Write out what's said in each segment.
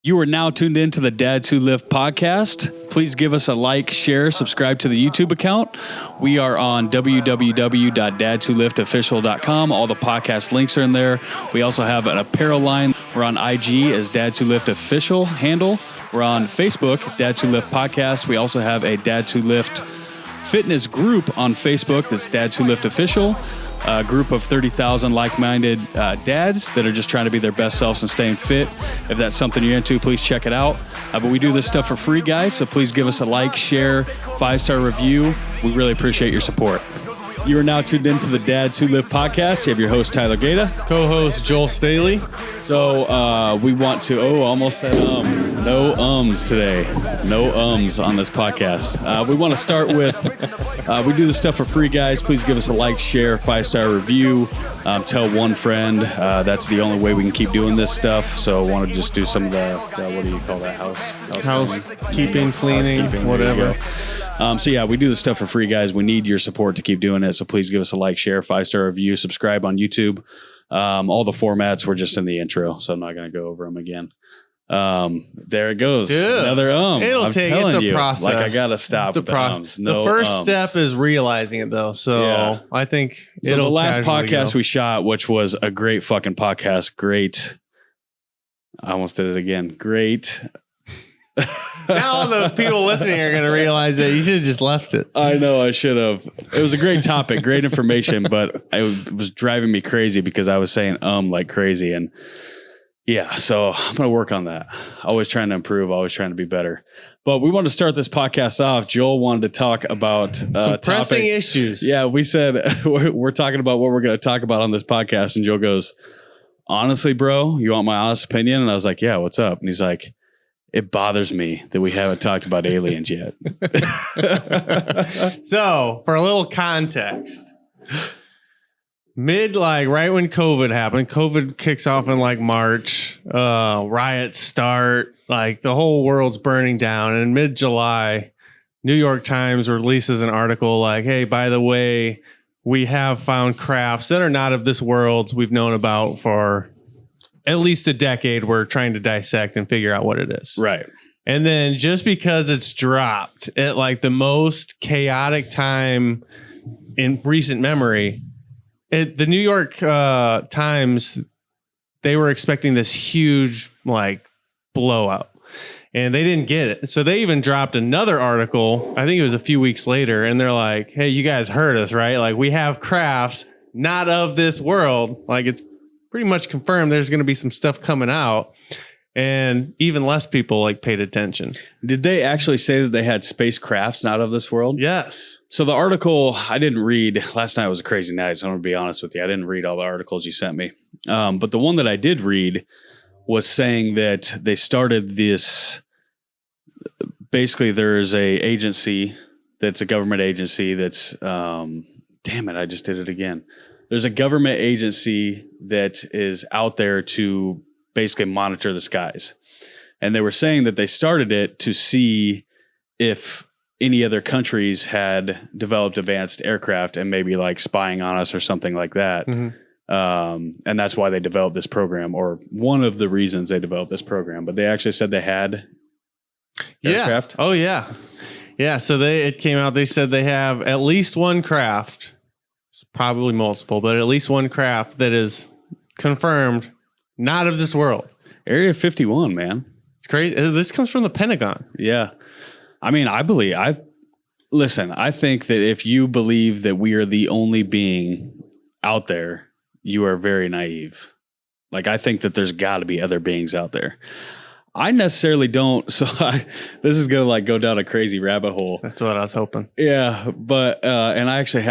You are now tuned in to the Dads Who Lift podcast. Please give us a like, share, subscribe to the YouTube account. We are on www.dadswholiftofficial.com. All the podcast links are in there. We also have an apparel line. We're on IG as Dads Who Lift Official handle. We're on Facebook, Dads Who Lift Podcast. We also have a Dads Who Lift fitness group on Facebook that's Dads Who Lift Official. A group of 30,000 like-minded dads that are just trying to be their best selves and staying fit. If that's something you're into, please check it out. But we do this stuff for free, guys, so please give us a like, share, 5-star review. We really appreciate your support. You are now tuned into the Dads Who Live podcast. You have your host, Tyler Gaeta. Co-host, Joel Staley. So we want to, almost said no ums today. No ums on this podcast. We want to start with, we do this stuff for free, guys. Please give us a like, share, 5-star review. Tell one friend. That's the only way we can keep doing this stuff. So I want to just do some of the what do you call that? Housekeeping, cleaning, whatever. So yeah, we do this stuff for free, guys. We need your support to keep doing it. So please give us a like, share, 5-star review, subscribe on YouTube. All the formats were just in the intro, so I'm not going to go over them again. There it goes. Dude, another It's a process. Like I got to stop with the ums. No the first ums. step is realizing it, though. So yeah. I think so. The last podcast we shot, which was a great fucking podcast. Great. I almost did it again. Great. Now all the people listening are going to realize that you should have just left it. I know I should have. It was a great topic, great information, but it was driving me crazy because I was saying like crazy. And yeah, so I'm going to work on that. Always trying to improve, always trying to be better. But we wanted to start this podcast off. Joel wanted to talk about some pressing issues. Yeah, we said we're talking about what we're going to talk about on this podcast. And Joel goes, honestly, bro, you want my honest opinion? And I was like, yeah, what's up? And he's like, it bothers me that we haven't talked about aliens yet. So, for a little context, right when COVID happened, COVID kicks off in like March, riots start, like the whole world's burning down. And in mid-July, New York Times releases an article like, hey, by the way, we have found crafts that are not of this world we've known about for at least a decade. We're trying to dissect and figure out what it is. Right. And then just because it's dropped at like the most chaotic time in recent memory, the New York Times, they were expecting this huge like blowout and they didn't get it. So they even dropped another article. I think it was a few weeks later. And they're like, hey, you guys heard us, right? Like we have crafts not of this world. Like it's pretty much confirmed there's going to be some stuff coming out, and even less people like paid attention. Did they actually say that they had spacecrafts not of this world? Yes. So the article I didn't read last night was a crazy night. So I'm going to be honest with you. I didn't read all the articles you sent me. But the one that I did read was saying that they started this. Basically, there's a agency that's a government agency that's, damn it, I just did it again. There's a government agency that is out there to basically monitor the skies. And they were saying that they started it to see if any other countries had developed advanced aircraft and maybe like spying on us or something like that. Mm-hmm. And that's why they developed this program, or one of the reasons they developed this program. But they actually said they had aircraft. Oh, yeah. Yeah. So it came out. They said they have at least one craft. Probably multiple, but at least one craft that is confirmed not of this world. Area 51, man. It's crazy. This comes from the Pentagon. Yeah. I mean, I think that if you believe that we are the only being out there, you are very naive. Like, I think that there's got to be other beings out there. I necessarily don't. So this is going to like go down a crazy rabbit hole. That's what I was hoping. Yeah. But, and I actually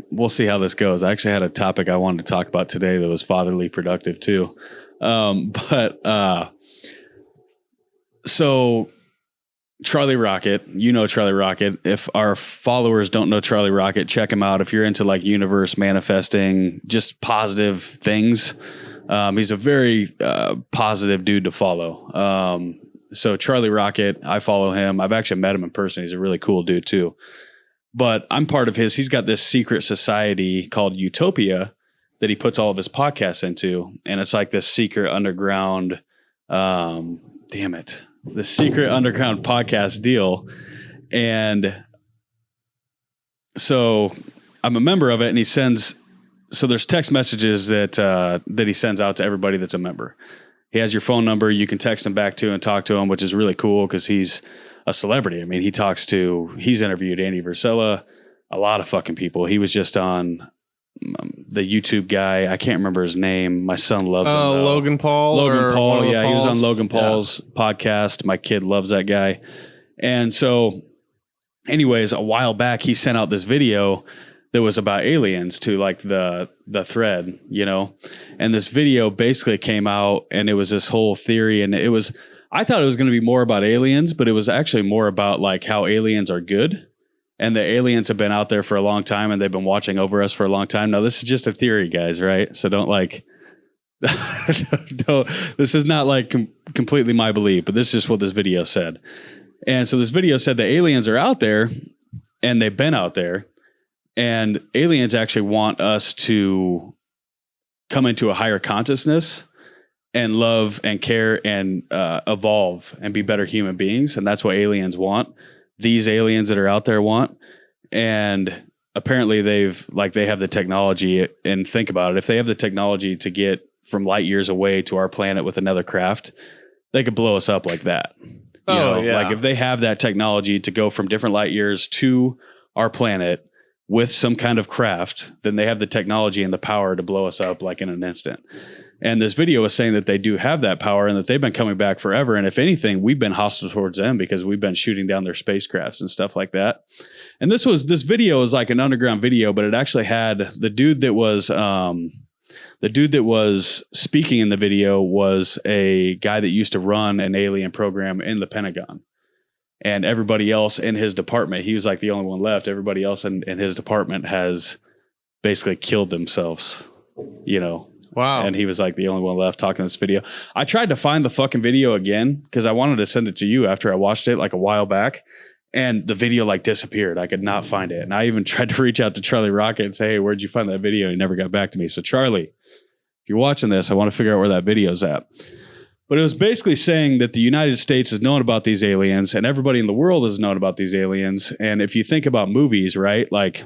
we'll see how this goes. I actually had a topic I wanted to talk about today that was fatherly productive too. So Charlie Rocket, Charlie Rocket. If our followers don't know Charlie Rocket, check him out. If you're into like universe manifesting, just positive things. He's a very positive dude to follow. So Charlie Rocket, I follow him. I've actually met him in person. He's a really cool dude too. But I'm part of he's got this secret society called Utopia that he puts all of his podcasts into. And it's like this secret underground, damn damn it, the secret underground podcast deal. And so I'm a member of it, and so there's text messages that he sends out to everybody that's a member. He has your phone number. You can text him back to and talk to him, which is really cool because he's a celebrity. I mean, he's interviewed Andy Vercella, a lot of fucking people. He was just on the YouTube guy. I can't remember his name. My son loves him. Logan Paul. Yeah, he was on Logan Paul's podcast. My kid loves that guy. And so anyways, a while back, he sent out this video that was about aliens to like the thread, you know, and this video basically came out and it was this whole theory. And I thought it was going to be more about aliens, but it was actually more about like how aliens are good. And the aliens have been out there for a long time and they've been watching over us for a long time. Now, this is just a theory, guys, right? So don't like, this is not like completely my belief, but this is just what this video said. And so this video said the aliens are out there and they've been out there, and aliens actually want us to come into a higher consciousness and love and care and evolve and be better human beings. And that's what aliens want. These aliens that are out there want. And apparently they have the technology, and think about it. If they have the technology to get from light years away to our planet with another craft, they could blow us up like that. Like if they have that technology to go from different light years to our planet with some kind of craft, then they have the technology and the power to blow us up like in an instant. And this video is saying that they do have that power and that they've been coming back forever. And if anything, we've been hostile towards them because we've been shooting down their spacecrafts and stuff like that. And this video is like an underground video, but it actually had the dude that was speaking in the video was a guy that used to run an alien program in the Pentagon. And everybody else in his department, he was like the only one left. Everybody else in his department has basically killed themselves, you know. Wow. And he was like the only one left talking in this video. I tried to find the fucking video again because I wanted to send it to you after I watched it like a while back. And the video like disappeared. I could not find it. And I even tried to reach out to Charlie Rocket and say, hey, where'd you find that video? He never got back to me. So Charlie, if you're watching this, I want to figure out where that video's at. But it was basically saying that the United States has known about these aliens and everybody in the world has known about these aliens. And if you think about movies, right, like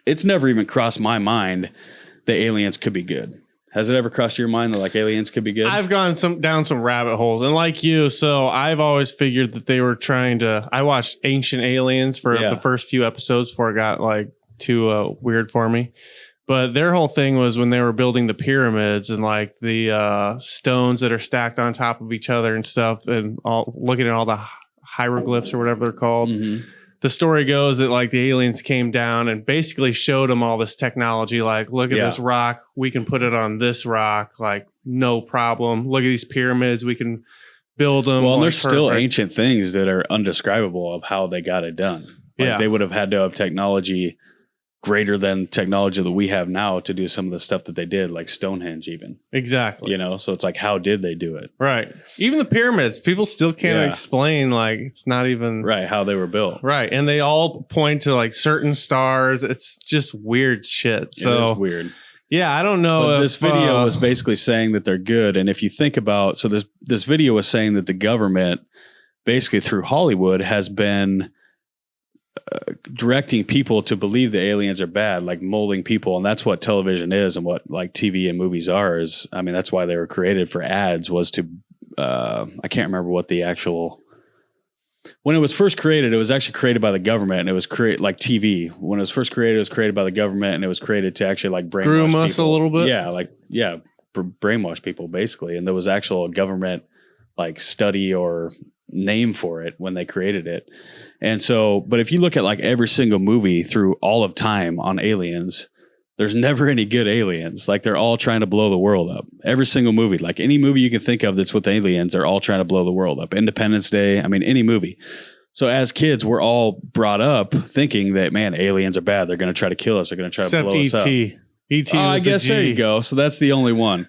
it's never even crossed my mind that aliens could be good. Has it ever crossed your mind that like aliens could be good? I've gone down some rabbit holes, and like you, so I've always figured that they were trying to. I watched Ancient Aliens for the first few episodes before it got like too weird for me. But their whole thing was when they were building the pyramids and like the stones that are stacked on top of each other and stuff, and looking at all the hieroglyphs or whatever they're called. Mm-hmm. The story goes that like the aliens came down and basically showed them all this technology. Like, look at this rock. We can put it on this rock. Like, no problem. Look at these pyramids. We can build them. Well, like, there's still ancient things that are undescribable of how they got it done. Like, they would have had to have technology greater than technology that we have now to do some of the stuff that they did, like Stonehenge even. Exactly. You know, so it's like, how did they do it? Right. Even the pyramids, people still can't explain, like, it's not even... Right, how they were built. Right. And they all point to, like, certain stars. It's just weird shit. So, it is weird. Yeah, I don't know. But this video was basically saying that they're good. And if you think about... So this video was saying that the government, basically through Hollywood, has been... directing people to believe the aliens are bad, like molding people. And that's what television is and what like TV and movies are. Is, I mean, that's why they were created for ads, was to, I can't remember what the actual, when it was first created, it was actually created by the government, and it was like TV. When it was first created, it was created by the government, and it was created to actually like brainwash groom us people. A little bit. Yeah. Brainwash people basically. And there was actual government like study or name for it when they created it. And so, but if you look at like every single movie through all of time on aliens, there's never any good aliens. Like they're all trying to blow the world up. Every single movie, like any movie you can think of that's with aliens, they're all trying to blow the world up. Independence Day, I mean, any movie. So as kids, we're all brought up thinking that, man, aliens are bad. They're going to try to kill us. They're going to try to blow us up. E.T. I guess there you go. So that's the only one.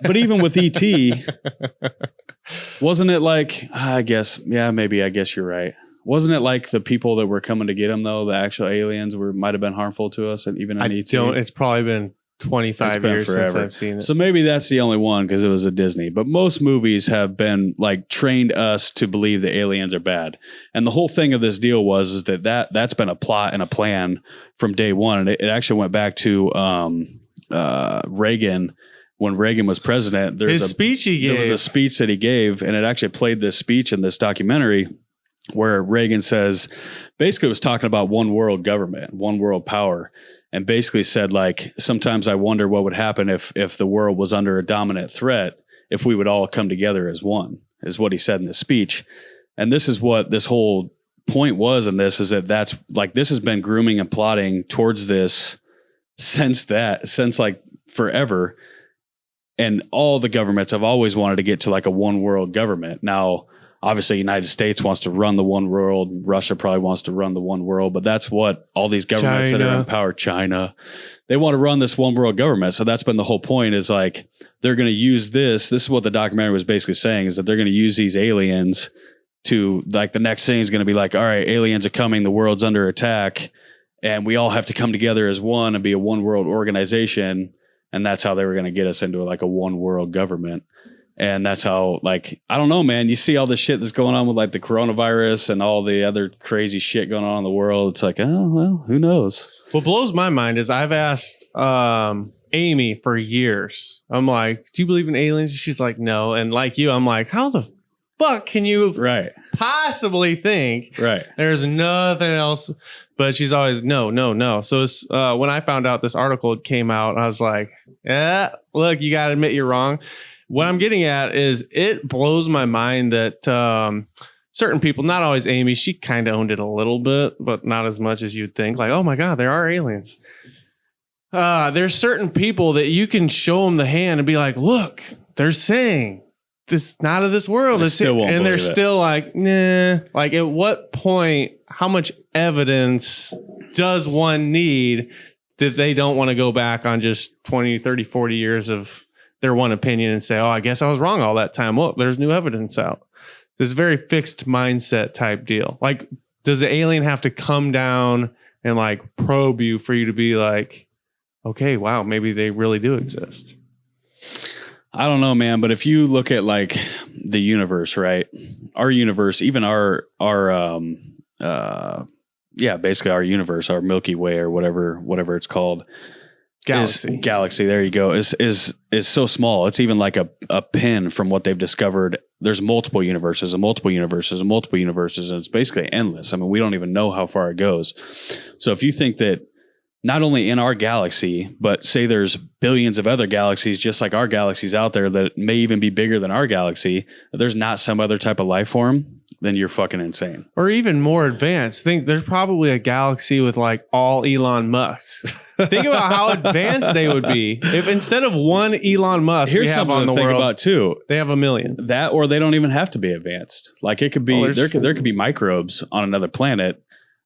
But even with E.T., wasn't it like, I guess you're right. Wasn't it like the people that were coming to get him, though, the actual aliens might have been harmful to us, and even in E.T.? It's probably been 25 years since I've seen it. So maybe that's the only one because it was a Disney. But most movies have been like trained us to believe that aliens are bad. And the whole thing of this deal was that's been a plot and a plan from day one. And it actually went back to Reagan. When Reagan was president, there was a speech that he gave, and it actually played this speech in this documentary where Reagan says, basically was talking about one world government, one world power. And basically said, like, sometimes I wonder what would happen if the world was under a dominant threat, if we would all come together as one, is what he said in the speech. And this is what this whole point was in this, is that's like, this has been grooming and plotting towards this since like forever. And all the governments have always wanted to get to like a one world government. Now, obviously, United States wants to run the one world. Russia probably wants to run the one world, but that's what all these governments that are in power, China, they want to run this one world government. So that's been the whole point, is like, they're going to use this. This is what the documentary was basically saying, is that they're going to use these aliens to, like, the next thing is going to be like, all right, aliens are coming. The world's under attack and we all have to come together as one and be a one world organization. And that's how they were going to get us into like a one world government. And that's how, like, I don't know, man, you see all the shit that's going on with like the coronavirus and all the other crazy shit going on in the world. It's like, oh, well, who knows? What blows my mind is I've asked Amy for years. I'm like, do you believe in aliens? She's like, no. And like you, I'm like, how the fuck can you possibly think there's nothing else? But she's always, no. So it's, when I found out this article came out, I was like, yeah, look, you got to admit you're wrong. What I'm getting at is it blows my mind that certain people, not always Amy, she kind of owned it a little bit, but not as much as you'd think. Like, oh my God, there are aliens. There's certain people that you can show them the hand and be like, look, they're saying this not of this world. And they're still like, nah. Like, at what point, how much evidence does one need that they don't want to go back on just 20, 30, 40 years of their one opinion and say, oh, I guess I was wrong all that time. Well, there's new evidence out. There's a very fixed mindset type deal. Like, does the alien have to come down and like probe you for you to be like, okay, wow, maybe they really do exist? I don't know, man. But if you look at like the universe, right? Our universe, even basically our universe, our Milky Way or whatever it's called. Galaxy. There you go. Is so small. It's even like a pin from what they've discovered. There's multiple universes and multiple universes and multiple universes, and it's basically endless. I mean, we don't even know how far it goes. So if you think that not only in our galaxy, but say there's billions of other galaxies just like our galaxies out there that may even be bigger than our galaxy, there's not some other type of life form, then you're fucking insane. Or even more advanced. Think there's probably a galaxy with like all Elon Musks. Think about how advanced they would be if instead of one Elon Musk we have on the world, about too, they have a million. That, or they don't even have to be advanced. Like, it could be there could be microbes on another planet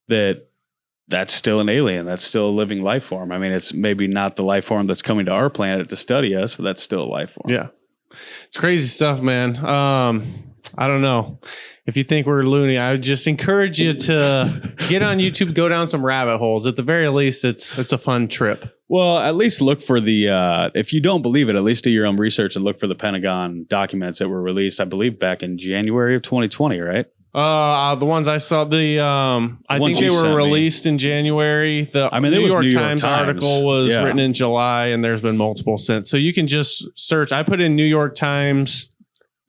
that's still an alien. That's still a living life form. I mean, it's maybe not the life form that's coming to our planet to study us, but that's still a life form. Yeah, it's crazy stuff, man. I don't know. If you think we're loony, I would just encourage you to get on YouTube, go down some rabbit holes. At the very least, it's a fun trip. Well, at least look for the, if you don't believe it, at least do your own research and look for the Pentagon documents that were released, I believe, back in January of 2020, right? The ones I saw, I think they were released in January. The New York Times article was written in July, and there's been multiple since. So you can just search. I put in New York Times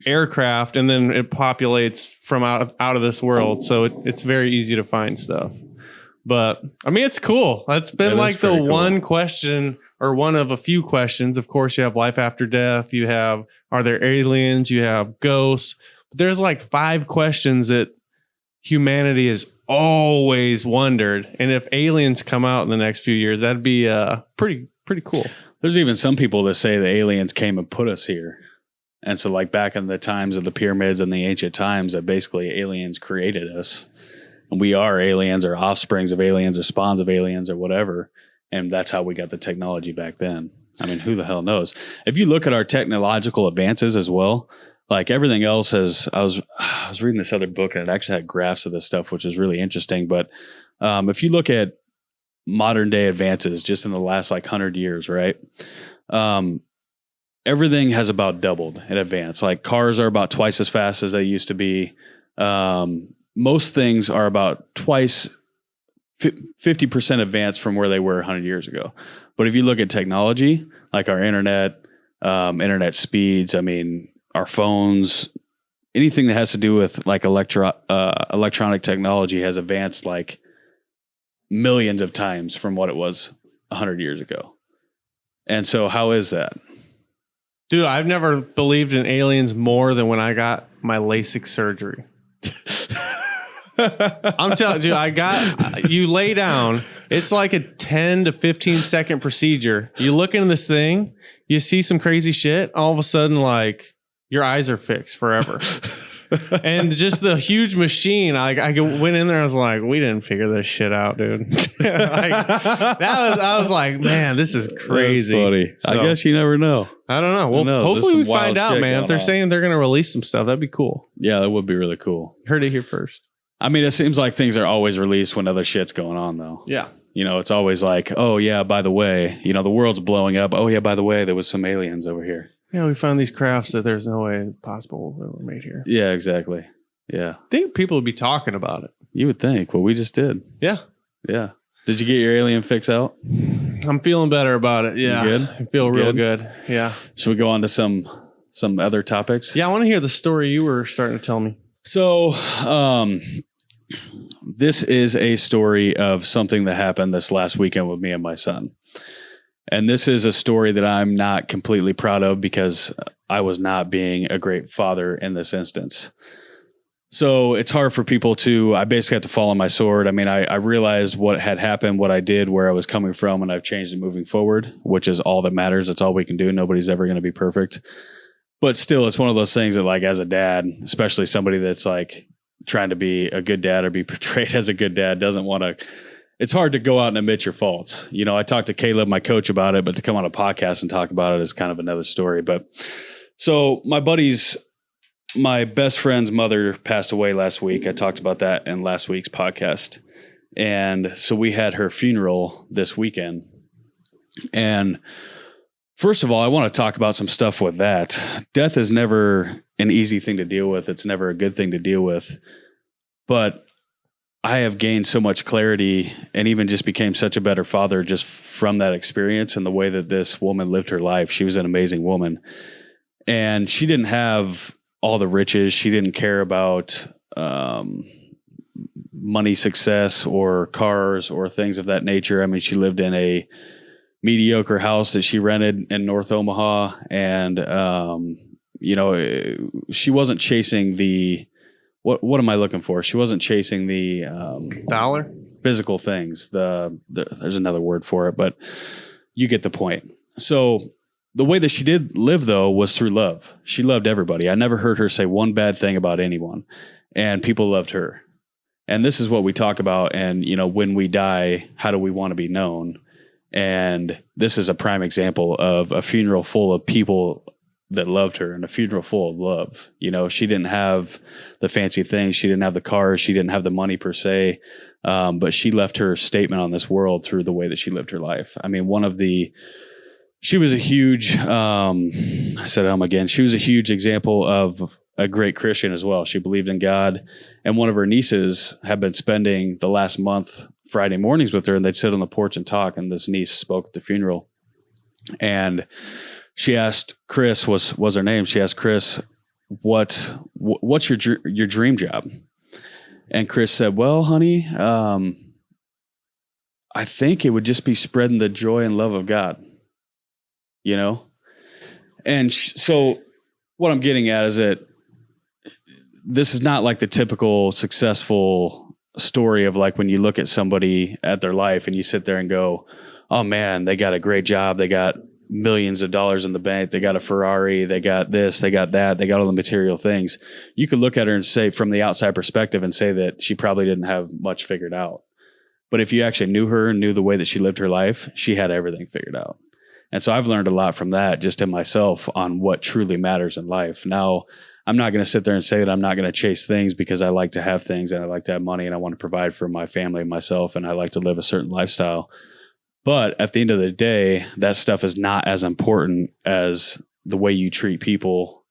aircraft, and then it populates from out of this world. So it's very easy to find stuff. But I mean, it's cool. That's been like the one question, or one of a few questions. Of course, you have life after death. You have, are there aliens? You have ghosts. But there's like 5 questions that humanity has always wondered. And if aliens come out in the next few years, that'd be pretty cool. There's even some people that say the aliens came and put us here. And so, like, back in the times of the pyramids and the ancient times, that basically aliens created us. And we are aliens, or offsprings of aliens, or spawns of aliens, or whatever. And that's how we got the technology back then. I mean, who the hell knows? If you look at our technological advances as well, like everything else has, I was reading this other book, and it actually had graphs of this stuff, which is really interesting. But if you look at modern day advances just in the last like 100 years, right? Everything has about doubled in advance. Like cars are about twice as fast as they used to be. Most things are about twice 50% advanced from where they were 100 years ago. But if you look at technology, like our internet speeds, I mean, our phones, anything that has to do with like electronic technology has advanced like millions of times from what it was 100 years ago. And so how is that? Dude, I've never believed in aliens more than when I got my LASIK surgery. I'm telling you, you lay down. It's like a 10 to 15 second procedure. You look into this thing, you see some crazy shit. All of a sudden, like your eyes are fixed forever. And just the huge machine. I went in there. I was like, we didn't figure this shit out, dude. I was like, man, this is crazy. That's funny. So, I guess you never know. I don't know. Well, hopefully we find out, man. If they're saying they're going to release some stuff, that'd be cool. Yeah, that would be really cool. Heard it here first. I mean, it seems like things are always released when other shit's going on, though. Yeah. It's always like, oh, yeah, by the way, the world's blowing up. Oh, yeah, by the way, there was some aliens over here. Yeah, we found these crafts that there's no way possible that were made here. Yeah, exactly. Yeah. I think people would be talking about it. You would think. Well, we just did. Yeah. Yeah. Did you get your alien fix out? I'm feeling better about it. Yeah. You good? I feel real good. Yeah. Should we go on to some other topics? Yeah, I want to hear the story you were starting to tell me. So, this is a story of something that happened this last weekend with me and my son. And this is a story that I'm not completely proud of because I was not being a great father in this instance. So it's hard for people I basically have to fall on my sword. I mean, I realized what had happened, what I did, where I was coming from, and I've changed it moving forward, which is all that matters. It's all we can do. Nobody's ever going to be perfect. But still, it's one of those things that, like, as a dad, especially somebody that's like trying to be a good dad or be portrayed as a good dad, doesn't want to. It's hard to go out and admit your faults. I talked to Caleb, my coach, about it, but to come on a podcast and talk about it is kind of another story. But so my best friend's mother passed away last week. I talked about that in last week's podcast. And so we had her funeral this weekend. And first of all, I want to talk about some stuff with that. Death is never an easy thing to deal with. It's never a good thing to deal with. But I have gained so much clarity and even just became such a better father just from that experience and the way that this woman lived her life. She was an amazing woman. And she didn't have all the riches. She didn't care about money, success, or cars or things of that nature. I mean, she lived in a mediocre house that she rented in North Omaha. And, she wasn't chasing the... What am I looking for? She wasn't chasing the dollar, physical things. There's another word for it, but you get the point. So the way that she did live, though, was through love. She loved everybody. I never heard her say one bad thing about anyone, and people loved her. And this is what we talk about. And when we die, how do we want to be known? And this is a prime example of a funeral full of people that loved her and a funeral full of love. She didn't have the fancy things. She didn't have the cars. She didn't have the money per se. But she left her statement on this world through the way that she lived her life. I mean, she was a huge, she was a huge example of a great Christian as well. She believed in God. And one of her nieces had been spending the last month Friday mornings with her, and they'd sit on the porch and talk. And this niece spoke at the funeral. And she asked Chris, was her name. She asked Chris, what's your dream job? And Chris said, well, honey, I think it would just be spreading the joy and love of God, And so what I'm getting at is that this is not like the typical successful story of like when you look at somebody at their life and you sit there and go, oh man, they got a great job. They got millions of dollars in the bank. They got a Ferrari. They got this, they got that. They got all the material things. You could look at her and say from the outside perspective and say that she probably didn't have much figured out. But if you actually knew her and knew the way that she lived her life, she had everything figured out. And so I've learned a lot from that just in myself on what truly matters in life. Now, I'm not going to sit there and say that I'm not going to chase things, because I like to have things and I like to have money and I want to provide for my family and myself, and I like to live a certain lifestyle. But at the end of the day, that stuff is not as important as the way you treat people,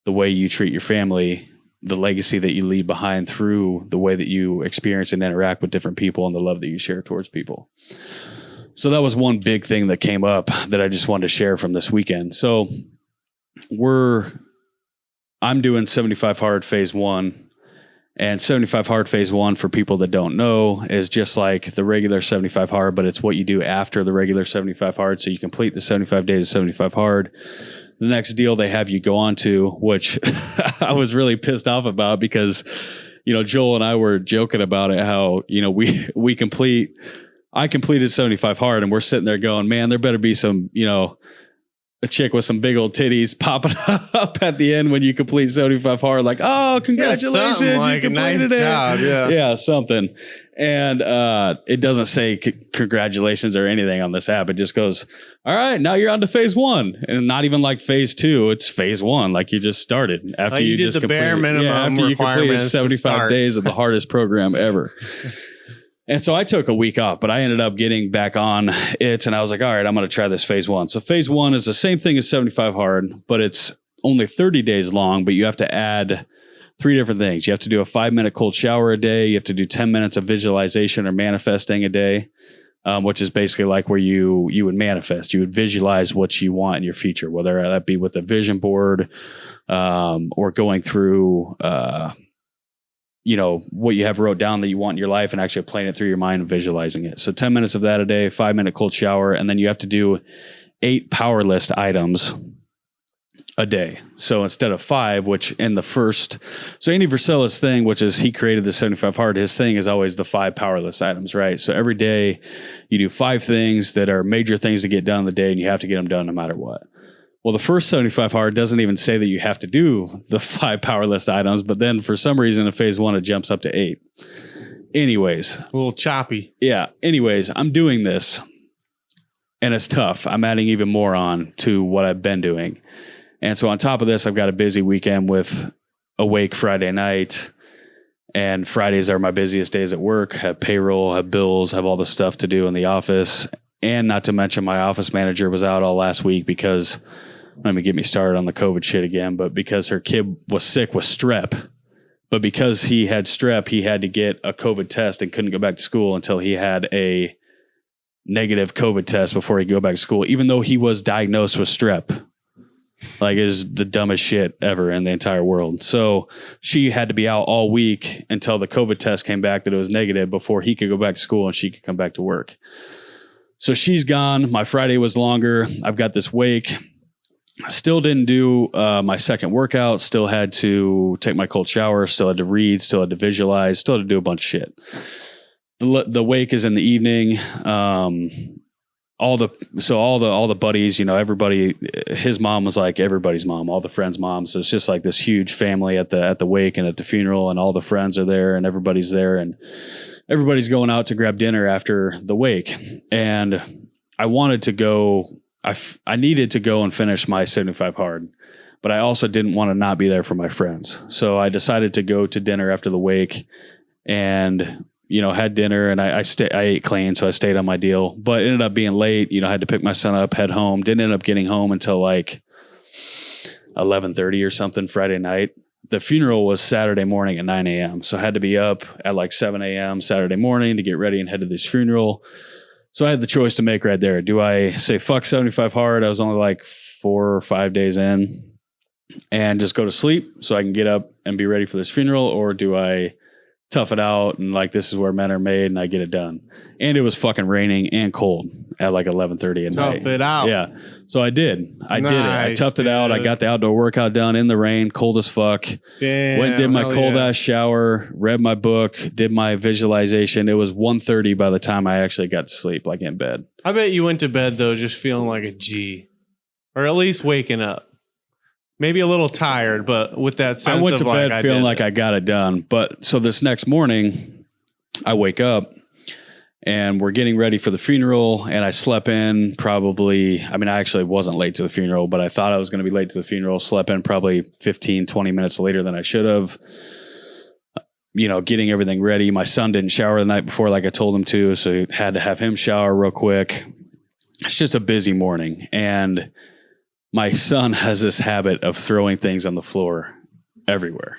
the way you treat your family, the legacy that you leave behind through the way that you experience and interact with different people, and the love that you share towards people. So that was one big thing that came up that I just wanted to share from this weekend. So I'm doing 75 hard phase 1, and 75 hard phase 1, for people that don't know, is just like the regular 75 hard, but it's what you do after the regular 75 hard. So you complete the 75 days of 75 hard. The next deal they have you go on to, which I was really pissed off about, because, Joel and I were joking about it, how, I completed 75 hard, and we're sitting there going, man, there better be some, a chick with some big old titties popping up at the end when you complete 75 hard, like, oh, congratulations, like you completed a nice job. Yeah, something. And it doesn't say congratulations or anything on this app. It just goes, all right, now you're on to phase 1, and not even like phase 2. It's phase 1, like you just started after you did just the bare minimum. After you completed 75 days of the hardest program ever. And so I took a week off, but I ended up getting back on it, and I was like, all right, I'm going to try this phase 1. So phase 1 is the same thing as 75 hard, but it's only 30 days long, but you have to add 3 different things. You have to do a 5-minute cold shower a day. You have to do 10 minutes of visualization or manifesting a day, which is basically like where you would manifest. You would visualize what you want in your future, whether that be with a vision board, or going through, what you have wrote down that you want in your life, and actually playing it through your mind and visualizing it. So 10 minutes of that a day, 5-minute cold shower. And then you have to do 8 power list items a day. So instead of 5, which in the first, so Andy Versilla's thing, which is he created the 75 hard, his thing is always the 5 power list items, right? So every day you do 5 things that are major things to get done in the day, and you have to get them done no matter what. Well, the first 75 hard doesn't even say that you have to do the 5 power list items, but then for some reason in phase 1, it jumps up to 8. Anyways. A little choppy. Yeah. Anyways, I'm doing this, and it's tough. I'm adding even more on to what I've been doing. And so on top of this, I've got a busy weekend with Awake Friday night, and Fridays are my busiest days at work. Have payroll, have bills, have all the stuff to do in the office. And not to mention my office manager was out all last week because, let me get me started on the COVID shit again, but because her kid was sick with strep. But because he had strep, he had to get a COVID test and couldn't go back to school until he had a negative COVID test before he could go back to school, even though he was diagnosed with strep. Like, is the dumbest shit ever in the entire world. So she had to be out all week until the COVID test came back that it was negative before he could go back to school and she could come back to work. So she's gone. My Friday was longer. I've got this wake. I still didn't do my second workout. Still had to take my cold shower. Still had to read. Still had to visualize. Still had to do a bunch of shit. The wake is in the evening. All the buddies, everybody, his mom was like everybody's mom, all the friends' moms. So it's just like this huge family at the wake and at the funeral, and all the friends are there and everybody's there, and everybody's going out to grab dinner after the wake. And I wanted to go, I needed to go and finish my 75 hard, but I also didn't want to not be there for my friends. So I decided to go to dinner after the wake, and had dinner, and I ate clean, so I stayed on my deal, but it ended up being late. I had to pick my son up, head home. Didn't end up getting home until like 11:30 or something Friday night. The funeral was Saturday morning at 9 a.m. So I had to be up at like 7 a.m. Saturday morning to get ready and head to this funeral. So I had the choice to make right there. Do I say fuck 75 hard? I was only like 4 or 5 days in, and just go to sleep so I can get up and be ready for this funeral, or do I tough it out and like, this is where men are made, and I get it done? And it was fucking raining and cold at like 11:30 at night. Tough it out. Yeah. So I did it. I toughed it out. I got the outdoor workout done in the rain, cold as fuck. Damn, went and did my cold ass shower, read my book, did my visualization. It was 1:30 by the time I actually got to sleep, like in bed. I bet you went to bed though just feeling like a G, or at least waking up. Maybe a little tired, but with that sense, I went to bed like feeling like I got it done. But so this next morning, I wake up and we're getting ready for the funeral. And I slept in probably, I mean, I actually wasn't late to the funeral, but I thought I was going to be late to the funeral. Slept in probably 15, 20 minutes later than I should have. You know, getting everything ready. My son didn't shower the night before like I told him to, so I had to have him shower real quick. It's just a busy morning. And my son has this habit of throwing things on the floor everywhere.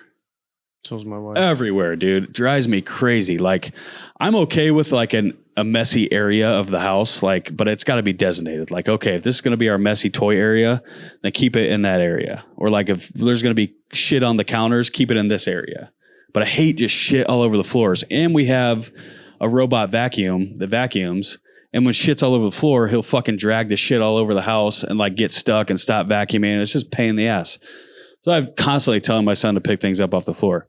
So is my wife. Everywhere, dude. Drives me crazy. Like, I'm okay with like a messy area of the house, like, but it's got to be designated. Like, okay, if this is going to be our messy toy area, then keep it in that area. Or like if there's going to be shit on the counters, keep it in this area. But I hate just shit all over the floors. And we have a robot vacuum that vacuums. And when shit's all over the floor, he'll fucking drag the shit all over the house and like get stuck and stop vacuuming. And it's just a pain in the ass. So I'm constantly telling my son to pick things up off the floor.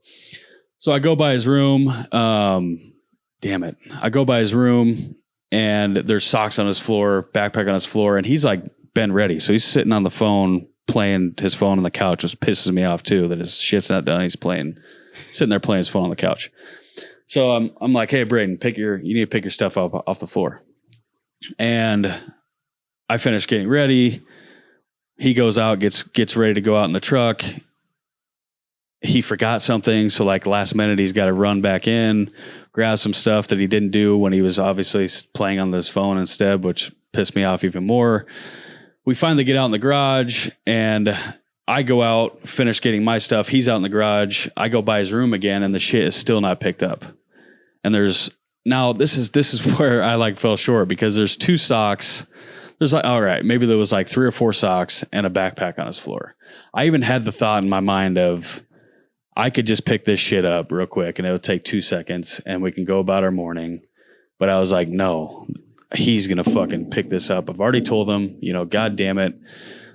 So I go by his room. Damn it. I go by his room and there's socks on his floor, backpack on his floor. And he's like been ready. So he's sitting on the phone, playing his phone on the couch, which pisses me off too, that his shit's not done. He's sitting there playing his phone on the couch. So I'm like, hey, Braden, you need to pick your stuff up off the floor. And I finish getting ready. He goes out, gets ready to go out in the truck. He forgot something. So like last minute, he's got to run back in, grab some stuff that he didn't do when he was obviously playing on his phone instead, which pissed me off even more. We finally get out in the garage and I go out, finish getting my stuff. He's out in the garage. I go by his room again and the shit is still not picked up. And this is where I like fell short because there's 2 socks. There's like, all right, maybe there was like 3 or 4 socks and a backpack on his floor. I even had the thought in my mind of I could just pick this shit up real quick and it would take 2 seconds and we can go about our morning. But I was like, no, he's going to fucking pick this up. I've already told him, God damn it.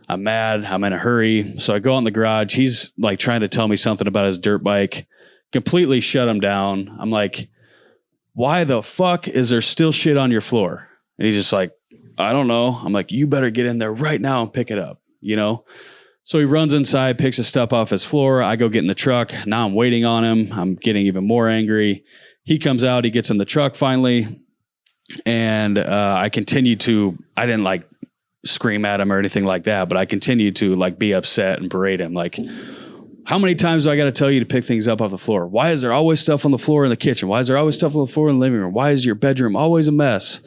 I'm mad. I'm in a hurry. So I go out in the garage. He's like trying to tell me something about his dirt bike. Completely shut him down. I'm like, why the fuck is there still shit on your floor? And he's just like, I don't know. I'm like, you better get in there right now and pick it up, So he runs inside, picks his stuff off his floor. I go get in the truck. Now I'm waiting on him. I'm getting even more angry. He comes out. He gets in the truck finally. And I didn't like scream at him or anything like that, but I continued to like be upset and berate him. Like, how many times do I got to tell you to pick things up off the floor? Why is there always stuff on the floor in the kitchen? Why is there always stuff on the floor in the living room? Why is your bedroom always a mess?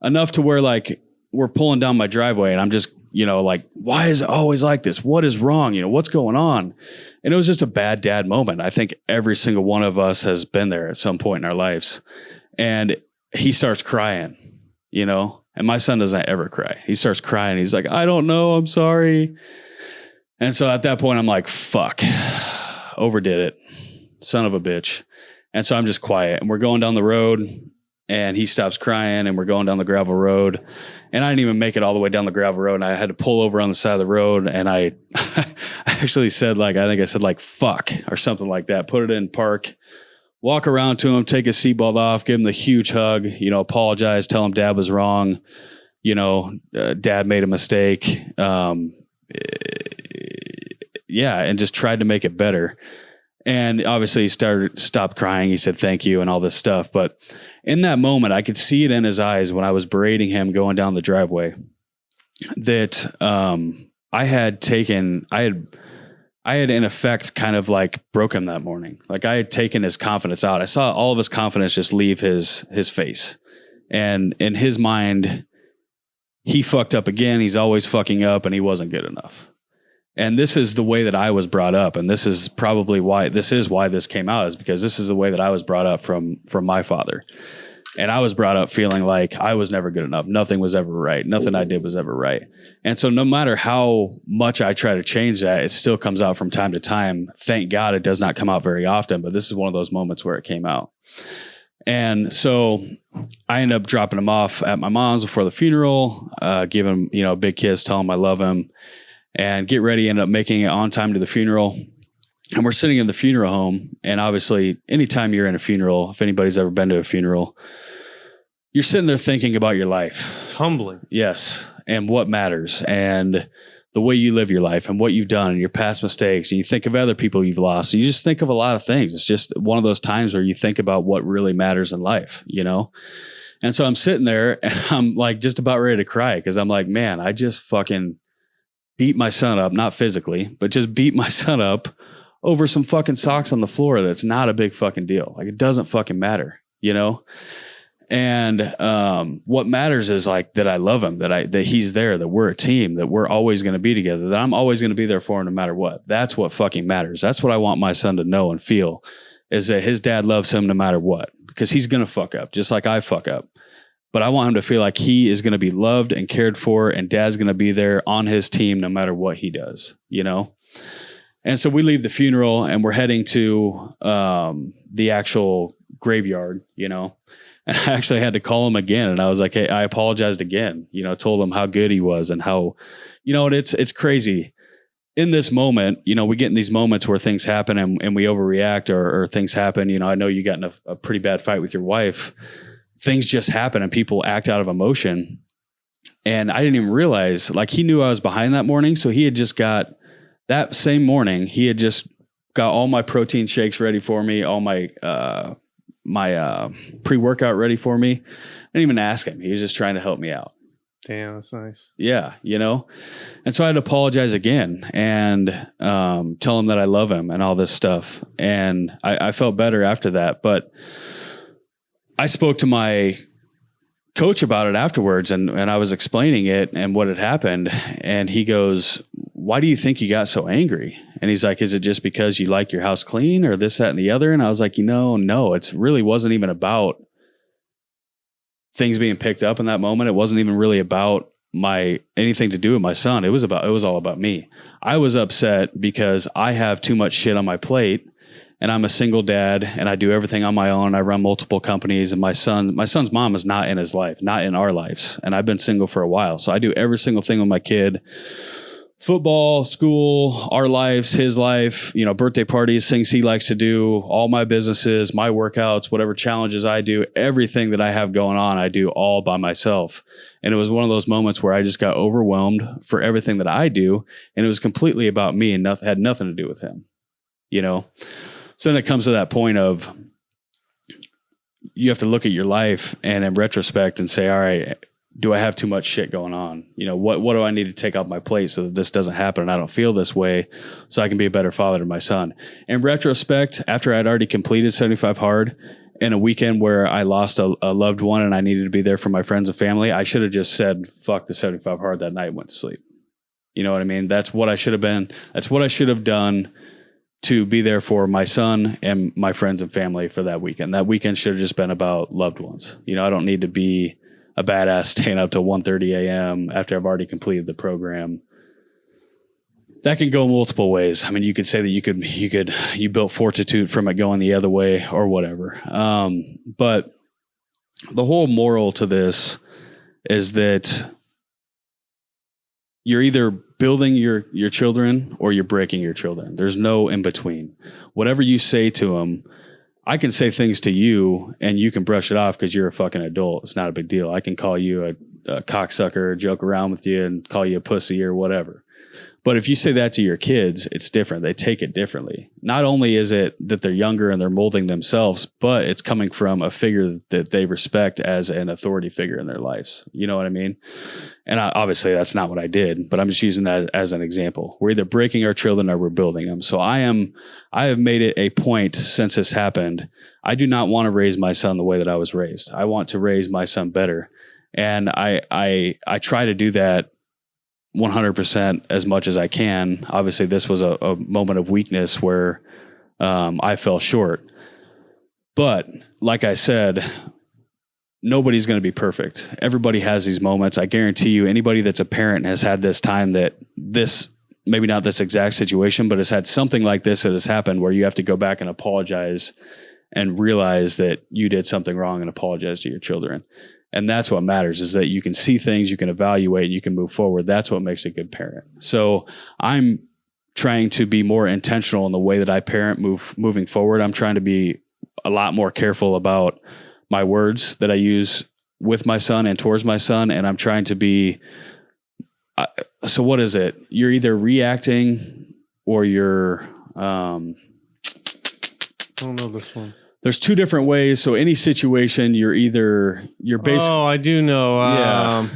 Enough to where like we're pulling down my driveway and I'm just, like, why is it always like this? What is wrong? What's going on? And it was just a bad dad moment. I think every single one of us has been there at some point in our lives. And he starts crying, and my son doesn't ever cry. He starts crying. He's like, I don't know. I'm sorry. And so at that point, I'm like, fuck, overdid it. Son of a bitch. And so I'm just quiet and we're going down the road and he stops crying and we're going down the gravel road. And I didn't even make it all the way down the gravel road. And I had to pull over on the side of the road. And I actually said fuck or something like that. Put it in park, walk around to him, take his seatbelt off, give him the huge hug, apologize, tell him dad was wrong. Dad made a mistake. And just tried to make it better. And obviously he stopped crying. He said, thank you and all this stuff. But in that moment, I could see it in his eyes when I was berating him going down the driveway that I had in effect kind of like broke him that morning. Like I had taken his confidence out. I saw all of his confidence just leave his face. And in his mind, he fucked up again. He's always fucking up and he wasn't good enough. And this is the way that I was brought up. And this is probably why this came out, is because this is the way that I was brought up from my father. And I was brought up feeling like I was never good enough. Nothing was ever right. Nothing I did was ever right. And so no matter how much I try to change that, it still comes out from time to time. Thank God it does not come out very often, but this is one of those moments where it came out. And so I ended up dropping him off at my mom's before the funeral, give him, a big kiss, tell him I love him, and get ready, end up making it on time to the funeral. And we're sitting in the funeral home. And obviously, anytime you're in a funeral, if anybody's ever been to a funeral, you're sitting there thinking about your life. It's humbling. Yes. And what matters and the way you live your life and what you've done and your past mistakes. And you think of other people you've lost. And you just think of a lot of things. It's just one of those times where you think about what really matters in life, And so I'm sitting there and I'm like just about ready to cry because I'm like, man, I just fucking beat my son up, not physically, but just beat my son up over some fucking socks on the floor. That's not a big fucking deal. Like, it doesn't fucking matter, you know? And what matters is like that I love him, that he's there, that we're a team, that we're always going to be together, that I'm always going to be there for him no matter what. That's what fucking matters. That's what I want my son to know and feel, is that his dad loves him no matter what, because he's going to fuck up just like I fuck up. But I want him to feel like he is going to be loved and cared for, and dad's going to be there on his team no matter what he does, you know? And so we leave the funeral and we're heading to the actual graveyard, you know? And I actually had to call him again. And I was like, hey, I apologized again, you know, told him how good he was and how, you know, and it's crazy. In this moment, you know, we get in these moments where things happen and we overreact or things happen. You know, I know you got in a pretty bad fight with your wife. Things just happen and people act out of emotion. And I didn't even realize, like, he knew I was behind that morning. So he had just got that same morning, he had just got all my protein shakes ready for me, all my pre-workout ready for me. I didn't even ask him. He was just trying to help me out. Damn, that's nice. Yeah, you know? And so I had to apologize again and tell him that I love him and all this stuff. And I felt better after that. But I spoke to my coach about it afterwards and I was explaining it and what had happened. And he goes, why do you think you got so angry? And he's like, is it just because you like your house clean or this, that, and the other? And I was like, no, it really wasn't even about things being picked up in that moment. It wasn't even really about anything to do with my son. It was all about me. I was upset because I have too much shit on my plate and I'm a single dad and I do everything on my own. I run multiple companies and my son's mom is not in his life, not in our lives. And I've been single for a while. So I do every single thing with my kid. Football, school, our lives, his life, you know, birthday parties, things he likes to do, all my businesses, my workouts, whatever challenges I do, everything that I have going on, I do all by myself. And it was one of those moments where I just got overwhelmed for everything that I do. And it was completely about me and had nothing to do with him, you know? So then it comes to that point of you have to look at your life and in retrospect and say, all right, do I have too much shit going on? You know, what do I need to take off my plate so that this doesn't happen and I don't feel this way so I can be a better father to my son? In retrospect, after I'd already completed 75 hard and a weekend where I lost a loved one and I needed to be there for my friends and family, I should have just said, fuck the 75 hard that night and went to sleep. You know what I mean? That's what I should have been. That's what I should have done to be there for my son and my friends and family for that weekend. That weekend should have just been about loved ones. You know, I don't need to be a badass staying up till 1:30 a.m. after I've already completed the program. That can go multiple ways. I mean, you could say that you built fortitude from it going the other way or whatever. But the whole moral to this is that you're either building your children or you're breaking your children. There's no in between. Whatever you say to them, I can say things to you and you can brush it off because you're a fucking adult. It's not a big deal. I can call you a cocksucker, joke around with you and call you a pussy or whatever. But if you say that to your kids, it's different. They take it differently. Not only is it that they're younger and they're molding themselves, but it's coming from a figure that they respect as an authority figure in their lives. You know what I mean? And obviously that's not what I did, but I'm just using that as an example. We're either breaking our children or we're building them. So I have made it a point since this happened. I do not want to raise my son the way that I was raised. I want to raise my son better. And I try to do that 100% as much as I can. Obviously this was a moment of weakness where I fell short, but like I said, nobody's going to be perfect. Everybody has these moments. I guarantee you anybody that's a parent has had this time that this, maybe not this exact situation, but has had something like this that has happened where you have to go back and apologize and realize that you did something wrong and apologize to your children. And that's what matters, is that you can see things, you can evaluate, and you can move forward. That's what makes a good parent. So I'm trying to be more intentional in the way that I parent moving forward. I'm trying to be a lot more careful about my words that I use with my son and towards my son. And I'm trying to be, so what is it? You're either reacting or you're, I don't know this one. there's two different ways. So any situation, you're basically. Oh, I do know. Yeah.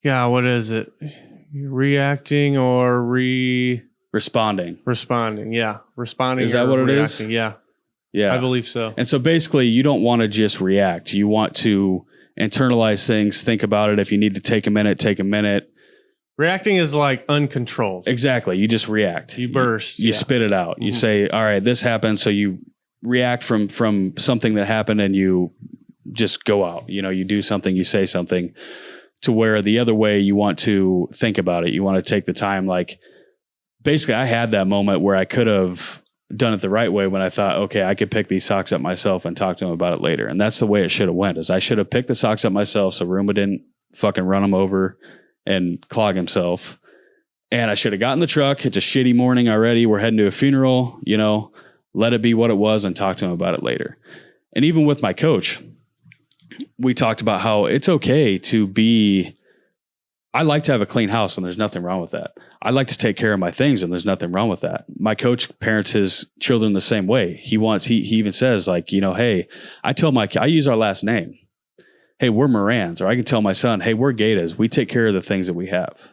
Yeah. What is it? Reacting or responding. Responding. Yeah. Responding. Is that what it reacting. is? Yeah. Yeah. I believe so. And so basically you don't want to just react. You want to internalize things, think about it. If you need to take a minute, take a minute. Reacting is like uncontrolled. Exactly. You just react. You burst. You spit it out. You say, all right, this happened. So you react from something that happened and you just go out. You do something, you say something, to where the other way you want to think about it. You want to take the time. Like basically I had that moment where I could have done it the right way when I thought, okay, I could pick these socks up myself and talk to him about it later. And that's the way it should have went, is I should have picked the socks up myself so Roomba didn't fucking run him over and clog himself. And I should have gotten the truck. It's a shitty morning already. We're heading to a funeral, let it be what it was and talk to him about it later. And even with my coach, we talked about how it's okay I like to have a clean house and there's nothing wrong with that. I like to take care of my things and there's nothing wrong with that. My coach parents his children the same way. He even says like, hey, I use our last name. Hey, we're Morans. Or I can tell my son, hey, we're Gatas. We take care of the things that we have.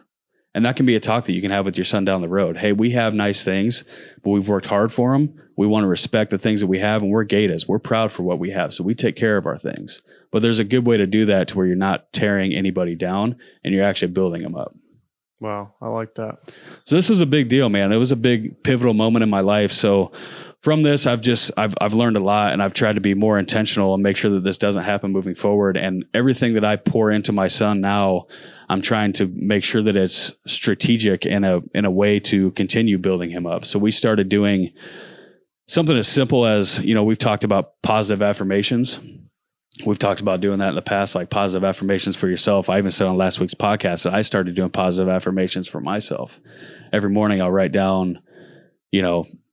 And that can be a talk that you can have with your son down the road. Hey, we have nice things, but we've worked hard for them. We want to respect the things that we have, and we're Gatas. We're proud for what we have, so we take care of our things. But there's a good way to do that to where you're not tearing anybody down and you're actually building them up. Wow, I like that. So this was a big deal, man. It was a big pivotal moment in my life. So from this, I've learned a lot, and I've tried to be more intentional and make sure that this doesn't happen moving forward. And everything that I pour into my son now, I'm trying to make sure that it's strategic in a way to continue building him up. So we started doing something as simple as, we've talked about positive affirmations. We've talked about doing that in the past, like positive affirmations for yourself. I even said on last week's podcast that I started doing positive affirmations for myself. Every morning I'll write down,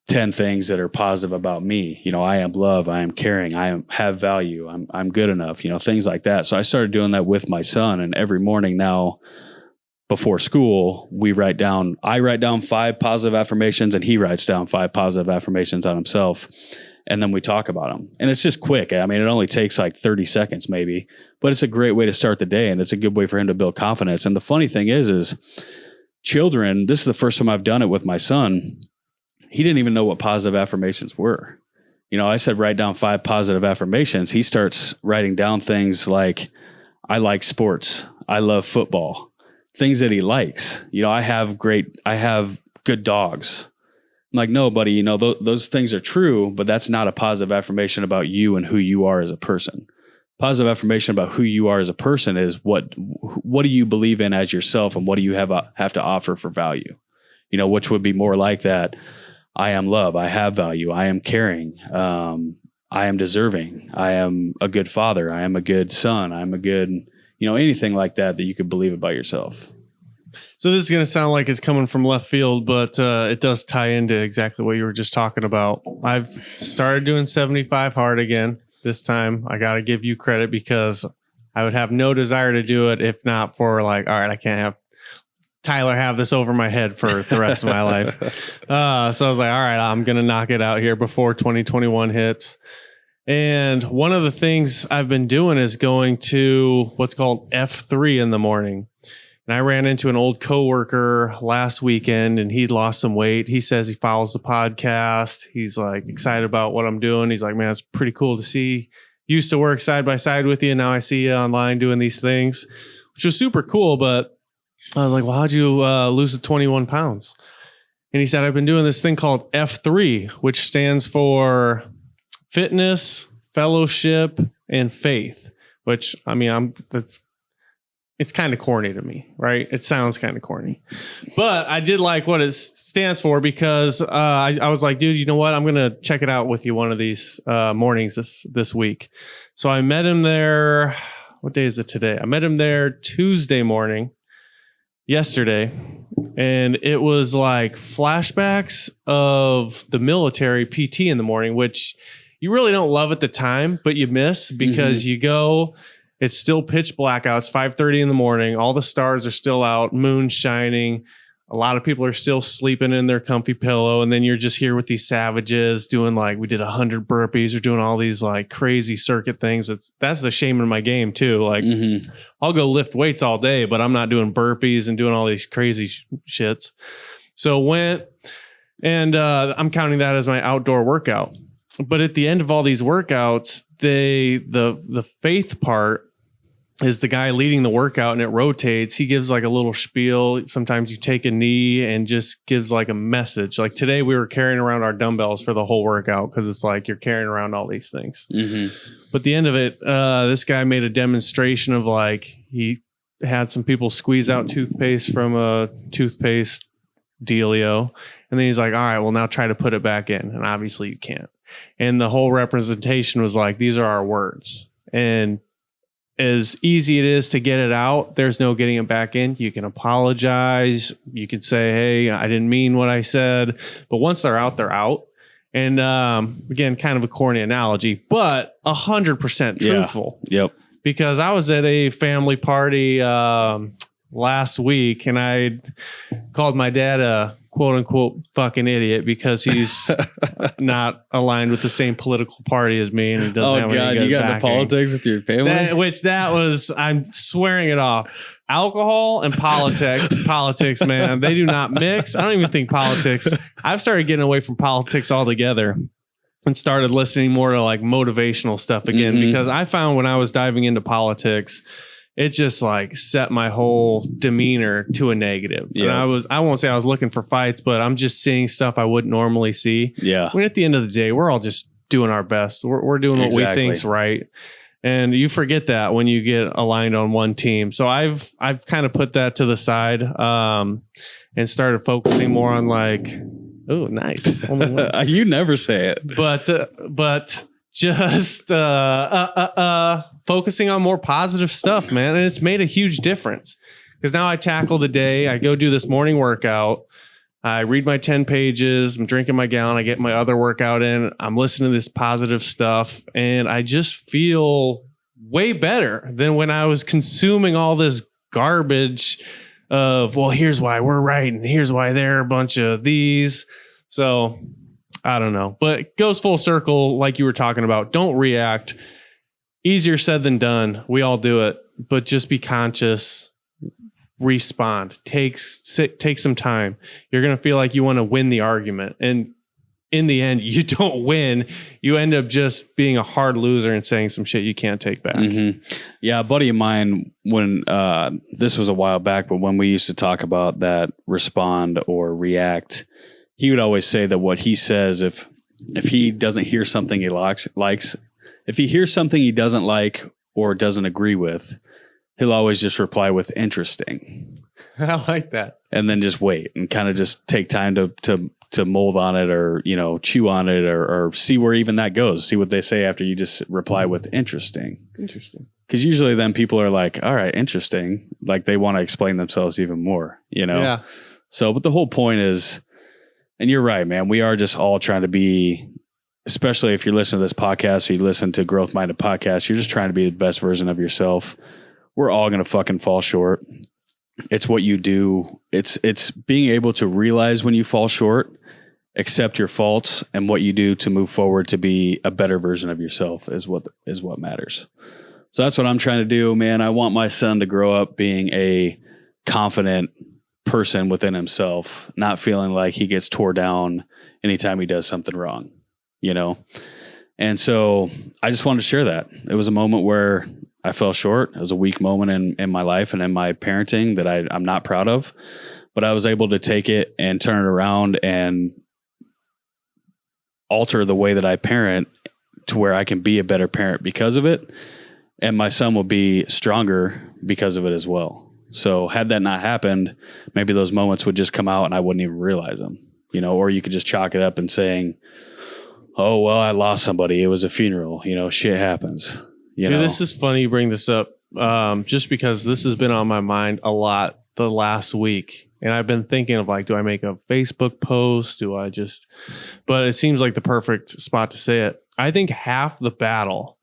10 things that are positive about me. I am love. I am caring. I have value. I'm good enough, things like that. So I started doing that with my son. And every morning now before school, I write down 5 positive affirmations and he writes down 5 positive affirmations on himself. And then we talk about them. And it's just quick. I mean, it only takes like 30 seconds maybe, but it's a great way to start the day. And it's a good way for him to build confidence. And the funny thing is children, this is the first time I've done it with my son. He didn't even know what positive affirmations were. I said, write down 5 positive affirmations. He starts writing down things like, I like sports. I love football, things that he likes. I have good dogs. I'm like, no, buddy, those things are true, but that's not a positive affirmation about you and who you are as a person. Positive affirmation about who you are as a person is what do you believe in as yourself and what do you have to offer for value? Which would be more like that. I am love. I have value. I am caring. I am deserving. I am a good father. I am a good son. I'm a good, anything like that you could believe about yourself. So this is going to sound like it's coming from left field, but it does tie into exactly what you were just talking about. I've started doing 75 hard again this time. I got to give you credit because I would have no desire to do it if not for like, all right, I can't have Tyler have this over my head for the rest of my life. So I was like, all right, I'm going to knock it out here before 2021 hits. And one of the things I've been doing is going to what's called F3 in the morning. And I ran into an old coworker last weekend and he'd lost some weight. He says he follows the podcast. He's like excited about what I'm doing. He's like, man, it's pretty cool to see. Used to work side by side with you. And now I see you online doing these things, which was super cool. But I was like, well, how'd you lose the 21 pounds? And he said, I've been doing this thing called F3, which stands for fitness, fellowship, and faith, which, I mean, it's kind of corny to me, right? It sounds kind of corny, but I did like what it stands for because I was like, dude, you know what? I'm going to check it out with you one of these mornings this week. So I met him there. What day is it today? I met him there Tuesday morning. Yesterday, and it was like flashbacks of the military PT in the morning, which you really don't love at the time, but you miss because you go, it's still pitch black out. It's 5:30 in the morning. All the stars are still out, moon shining. a lot of people are still sleeping in their comfy pillow. And then you're just here with these savages doing like, we did 100 burpees or doing all these like crazy circuit things. That's the shame in my game too. Like I'll go lift weights all day, but I'm not doing burpees and doing all these crazy shits. So went and I'm counting that as my outdoor workout. But at the end of all these workouts, the faith part is the guy leading the workout and it rotates. He gives like a little spiel. Sometimes you take a knee and just gives like a message. Like today we were carrying around our dumbbells for the whole workout because it's like you're carrying around all these things. But at the end of it, this guy made a demonstration of like he had some people squeeze out toothpaste from a toothpaste dealio. And then he's like, all right, well now try to put it back in. And obviously you can't. And the whole representation was like, these are our words. And as easy it is to get it out, there's no getting it back in. You can apologize. You can say, hey, I didn't mean what I said. But once they're out, they're out. And again, kind of a corny analogy, but 100% truthful. Yeah. Yep. Because I was at a family party last week and I called my dad a quote unquote fucking idiot because he's not aligned with the same political party as me and he doesn't have any good you got backing. into politics with your family? That was, I'm swearing it off. Alcohol and politics, man, they do not mix. I don't even think politics. I've started getting away from politics altogether and started listening more to like motivational stuff again because I found when I was diving into politics, it just like set my whole demeanor to a negative. Yeah. And I won't say I was looking for fights, but I'm just seeing stuff I wouldn't normally see. Yeah. When at the end of the day, we're all just doing our best. We're doing what we think's right. And you forget that when you get aligned on one team. So I've kind of put that to the side and started focusing more on like, oh, nice. You never say it. But just focusing on more positive stuff, man. And it's made a huge difference because now I tackle the day. I go do this morning workout. I read my 10 pages. I'm drinking my gallon. I get my other workout in. I'm listening to this positive stuff. And I just feel way better than when I was consuming all this garbage of, well, here's why we're right. And here's why they're a bunch of these. So I don't know, but it goes full circle. Like you were talking about, don't react. Easier said than done. We all do it, but just be conscious, respond, take some time. You're going to feel like you want to win the argument. And in the end, you don't win. You end up just being a hard loser and saying some shit you can't take back. Yeah. A buddy of mine, when this was a while back, but when we used to talk about that respond or react, he would always say that what he says, if he doesn't hear something he likes, if he hears something he doesn't like or doesn't agree with, he'll always just reply with interesting. I like that. And then just wait and kind of just take time to mold on it or, chew on it or see where even that goes. See what they say after you just reply with interesting. Interesting. Because usually then people are like, all right, interesting. Like they want to explain themselves even more, Yeah. So, but the whole point is, and you're right, man, we are just all trying to be, especially if you're listening to this podcast or you listen to Growth Minded Podcasts, you're just trying to be the best version of yourself. We're all going to fucking fall short. It's what you do. It's being able to realize when you fall short, accept your faults, and what you do to move forward to be a better version of yourself is what matters. So that's what I'm trying to do, man. I want my son to grow up being a confident person within himself, not feeling like he gets tore down anytime he does something wrong, And so I just wanted to share that. It was a moment where I fell short. It was a weak moment in my life and in my parenting that I'm not proud of, but I was able to take it and turn it around and alter the way that I parent to where I can be a better parent because of it. And my son will be stronger because of it as well. So had that not happened, maybe those moments would just come out and I wouldn't even realize them, or you could just chalk it up and saying, oh, well, I lost somebody. It was a funeral, shit happens. Dude, this is funny you bring this up just because this has been on my mind a lot the last week. And I've been thinking of like, do I make a Facebook post? But it seems like the perfect spot to say it. I think half the battle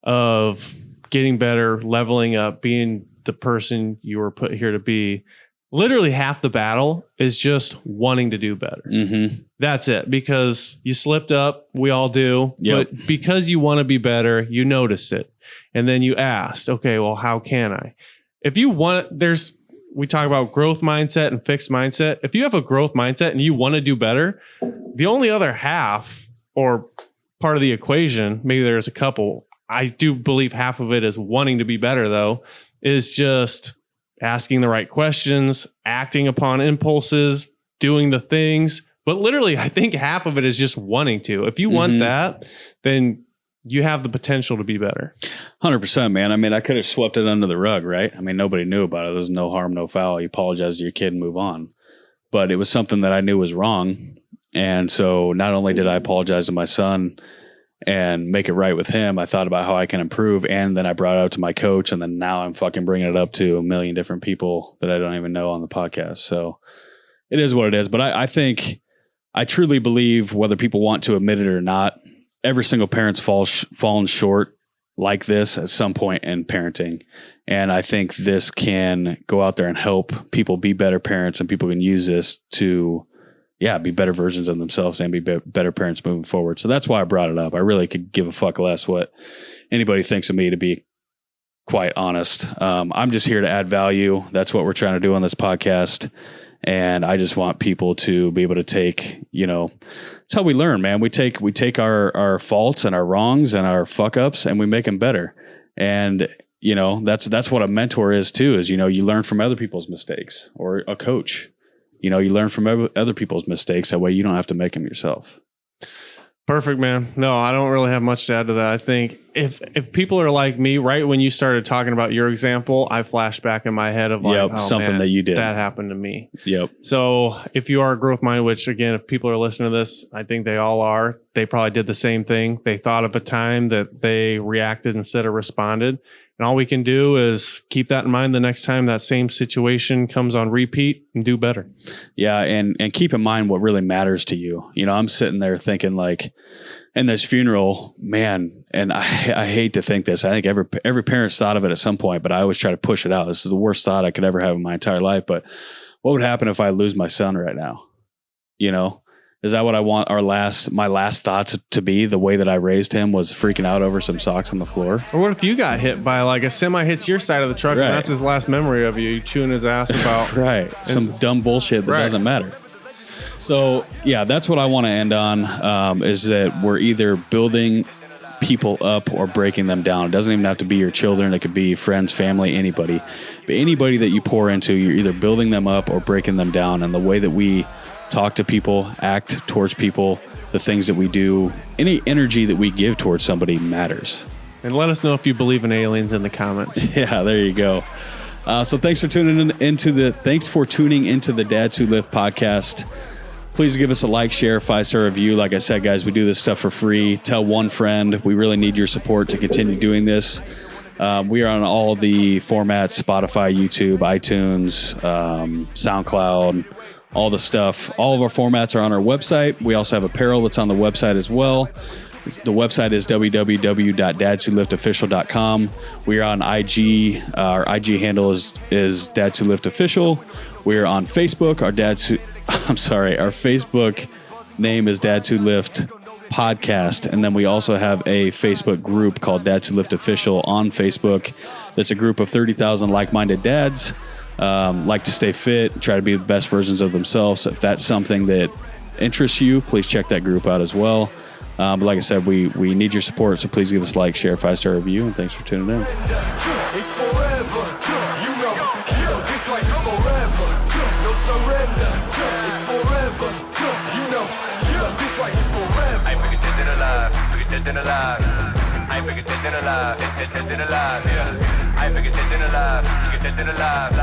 of getting better, leveling up, being the person you were put here to be literally half the battle is just wanting to do better. Mm-hmm. That's it. Because you slipped up. We all do. Yep. But because you want to be better, you noticed it. And then you asked, okay, well, how can I? If you want, we talk about growth mindset and fixed mindset. If you have a growth mindset and you want to do better, the only other half or part of the equation, maybe there's a couple, I do believe half of it is wanting to be better, though, is just asking the right questions, acting upon impulses, doing the things. But literally, I think half of it is just wanting to. If you want that, then you have the potential to be better. 100%, man. I mean, I could have swept it under the rug, right? I mean, nobody knew about it. There's no harm, no foul. You apologize to your kid and move on. But it was something that I knew was wrong. And so not only did I apologize to my son and make it right with him, I thought about how I can improve. And then I brought it up to my coach. And then now I'm fucking bringing it up to a million different people that I don't even know on the podcast. So it is what it is. But I truly believe, whether people want to admit it or not, every single parent's fallen short like this at some point in parenting. And I think this can go out there and help people be better parents, and people can use this to, be better versions of themselves and be better parents moving forward. So that's why I brought it up. I really could give a fuck less what anybody thinks of me, to be quite honest. I'm just here to add value. That's what we're trying to do on this podcast. And I just want people to be able to take, it's how we learn, man. We take our faults and our wrongs and our fuck ups, and we make them better. And, that's what a mentor is too, is, you learn from other people's mistakes, or a coach, you learn from other people's mistakes. That way you don't have to make them yourself. Perfect, man. No, I don't really have much to add to that. I think if people are like me, right when you started talking about your example, I flashed back in my head of something that you did. That happened to me. Yep. So if you are growth minded, which again, if people are listening to this, I think they all are, they probably did the same thing. They thought of a time that they reacted instead of responded. And all we can do is keep that in mind the next time that same situation comes on repeat, and do better. Yeah. And keep in mind what really matters to you. I'm sitting there thinking, like, in this funeral, man, and I hate to think this. I think every parent's thought of it at some point, but I always try to push it out. This is the worst thought I could ever have in my entire life. But what would happen if I lose my son right now? Is that what I want my last thoughts to be? The way that I raised him was freaking out over some socks on the floor. Or what if you got hit by like a semi hits your side of the truck, right, and that's his last memory of you chewing his ass about right, some dumb bullshit that doesn't matter. So yeah, that's what I want to end on, is that we're either building people up or breaking them down. It doesn't even have to be your children. It could be friends, family, anybody. But anybody that you pour into, you're either building them up or breaking them down. And the way that we talk to people, act towards people, the things that we do, any energy that we give towards somebody matters. And let us know if you believe in aliens in the comments. Yeah, there you go. So thanks for tuning into the Dads Who Lift podcast. Please give us a like, share, 5-star review. Like I said, guys, we do this stuff for free. Tell one friend. We really need your support to continue doing this. We are on all the formats: Spotify, YouTube, iTunes, SoundCloud, all the stuff. All of our formats are on our website. We also have apparel that's on the website as well. The website is www.dadswholiftofficial.com. We are on IG. Our IG handle is Dads Who Lift Official. We are on Facebook. Our Facebook name is Dads Who Lift Podcast. And then we also have a Facebook group called Dads Who Lift Official on Facebook. That's a group of 30,000 like-minded dads. Like to stay fit, try to be the best versions of themselves. If that's something that interests you, please check that group out as well. But like I said, we need your support, so please give us a like, share, 5-star review, and thanks for tuning in. It's forever, this like forever, no surrender. It's forever, this like forever. I bigger dead than alive, bigger dead than alive. I bigger dead than alive, dead than alive. Yeah, I bigger dead than alive, bigger dead than alive.